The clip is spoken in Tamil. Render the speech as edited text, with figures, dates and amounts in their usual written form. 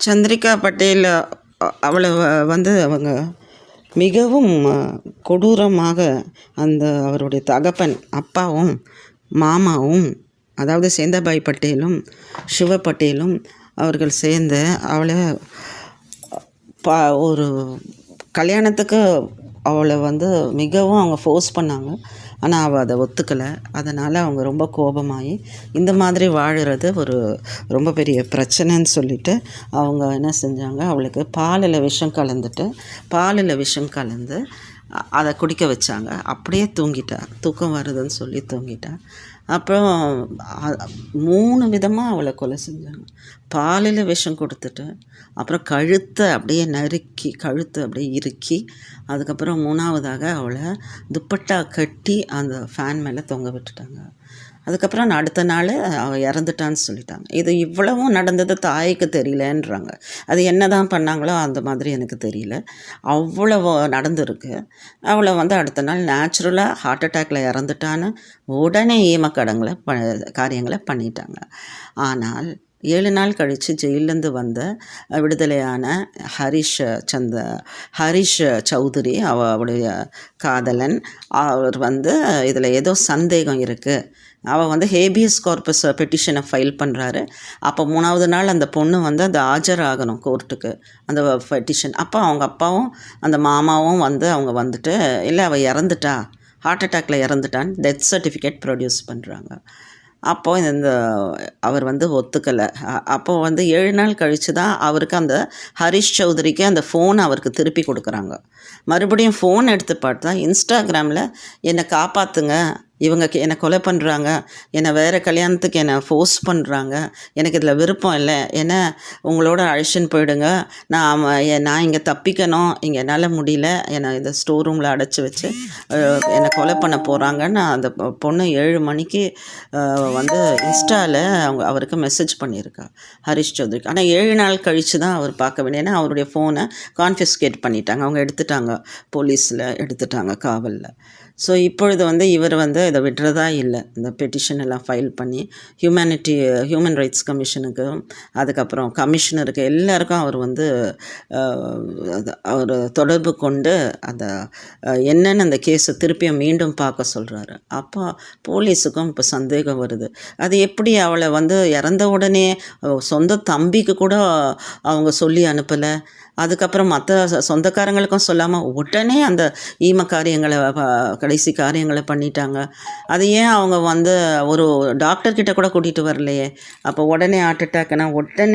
சந்திரிகா பட்டேல் அவளை வந்து அவங்க மிகவும் கொடூரமாக அந்த அவருடைய தகப்பன் அப்பாவும் மாமாவும், அதாவது சேந்தாபாய் பட்டேலும் சிவ பட்டேலும் அவர்கள் சேர்ந்து அவளை ஒரு கல்யாணத்துக்கு அவளை வந்து மிகவும் அவங்க ஃபோர்ஸ் பண்ணாங்க. ஆனால் அவள் அதை ஒத்துக்கலை. அதனால் அவங்க ரொம்ப கோபமாகி இந்த மாதிரி வாழுறது ஒரு ரொம்ப பெரிய பிரச்சனைன்னு சொல்லிவிட்டு அவங்க என்ன செஞ்சாங்க, அவளுக்கு பாலில் விஷம் கலந்து அதை குடிக்க வச்சாங்க. அப்படியே தூங்கிட்டா. தூக்கம் வருதுன்னு சொல்லி தூங்கிட்டா. அப்புறம் 3 விதமாக அவளை கொலை செஞ்சாங்க. பாலில் விஷம் கொடுத்துட்டு, அப்புறம் கழுத்தை அப்படியே நறுக்கி, கழுத்தை அப்படியே இறுக்கி, அதுக்கப்புறம் 3வதாக அவளை துப்பட்டா கட்டி அந்த ஃபேன் மேலே தொங்க விட்டுட்டாங்க. அதுக்கப்புறம் அடுத்த நாள் அவள் இறந்துட்டான்னு சொல்லிட்டாங்க. இது இவ்வளவும் நடந்தது தாய்க்கு தெரியலன்றாங்க. அது என்ன தான் பண்ணாங்களோ அந்த மாதிரி எனக்கு தெரியல. அவ்வளவு நடந்திருக்கு. அவளை வந்து அடுத்த நாள் நேச்சுரலாக ஹார்ட் அட்டாக்கில் இறந்துட்டான்னு உடனே காரியங்களை பண்ணிட்டாங்க. ஆனால் 7 நாள் கழித்து ஜெயிலேருந்து வந்த விடுதலையான ஹரிஷ் சௌத்ரி, அவளுடைய காதலன், அவர் வந்து இதில் ஏதோ சந்தேகம் இருக்குது, அவள் வந்து ஹேபியஸ் கார்பஸ் பெட்டிஷனை ஃபைல் பண்ணுறாரு. அப்போ 3வது நாள் அந்த பொண்ணு வந்து அது ஆஜராகணும் கோர்ட்டுக்கு, அந்த பெட்டிஷன். அப்போ அவங்க அப்பாவும் அந்த மாமாவும் வந்து அவங்க வந்துட்டு, இல்லை அவள் இறந்துட்டா, ஹார்ட் அட்டாக்கில் இறந்துட்டான்னு டெத் சர்டிஃபிகேட் ப்ரொடியூஸ் பண்ணுறாங்க. அப்போது அவர் வந்து ஒத்துக்கலை. அப்போது வந்து 7 நாள் கழித்து தான் அவருக்கு அந்த ஹரிஷ் சௌத்ரிக்கு அந்த ஃபோனை அவருக்கு திருப்பி கொடுக்குறாங்க. மறுபடியும் ஃபோன் எடுத்து பார்த்தா இன்ஸ்டாகிராமில் என்னை காப்பாற்றுங்க, இவங்க என்னை கொலை பண்ணுறாங்க, என்னை வேறு கல்யாணத்துக்கு என்னை ஃபோர்ஸ் பண்ணுறாங்க, எனக்கு இதில் விருப்பம் இல்லை, ஏன்னா உங்களோட அழைச்சின்னு போயிடுங்க, நான் இங்கே தப்பிக்கணும், இங்கே என்னால் முடியல, என்னை இந்த ஸ்டோர் ரூமில் அடைச்சி வச்சு என்னை கொலை பண்ண போகிறாங்கன்னு அந்த பொண்ணு 7 மணிக்கு வந்து இன்ஸ்டாவில் அவருக்கு மெசேஜ் பண்ணியிருக்கா ஹரிஷ் சௌத்ரிக்கு. ஆனால் 7 நாள் கழித்து தான் அவர் பார்க்க வேண்டிய, ஏன்னா அவருடைய ஃபோனை கான்ஃபிஸ்கேட் பண்ணிட்டாங்க, அவங்க எடுத்துட்டாங்க, போலீஸில் எடுத்துட்டாங்க, காவலில். ஸோ இப்பொழுது வந்து இவர் வந்து இதை விடுறதா இல்லை. இந்த பெட்டிஷன் எல்லாம் ஃபைல் பண்ணி ஹியூமன் ரைட்ஸ் கமிஷனுக்கு, அதுக்கப்புறம் கமிஷனருக்கு, எல்லாருக்கும் அவர் வந்து அவர் தொடர்பு கொண்டு அந்த என்னென்னு அந்த கேஸை திருப்பியும் மீண்டும் பார்க்க சொல்கிறாரு. அப்போ போலீஸுக்கும் இப்போ சந்தேகம் வருது, அது எப்படி அவளை வந்து இறந்த உடனே சொந்த தம்பிக்கு கூட அவங்க சொல்லி அனுப்பலை, அதுக்கப்புறம் மற்ற சொந்தக்காரங்களுக்கும் சொல்லாமல் உடனே அந்த கடைசி காரியங்களை பண்ணிட்டாங்க. அது ஏன் அவங்க வந்து ஒரு டாக்டர்கிட்ட கூட கூட்டிகிட்டு வரலையே? அப்போ உடனே ஹார்ட் அட்டாக்னா உடனே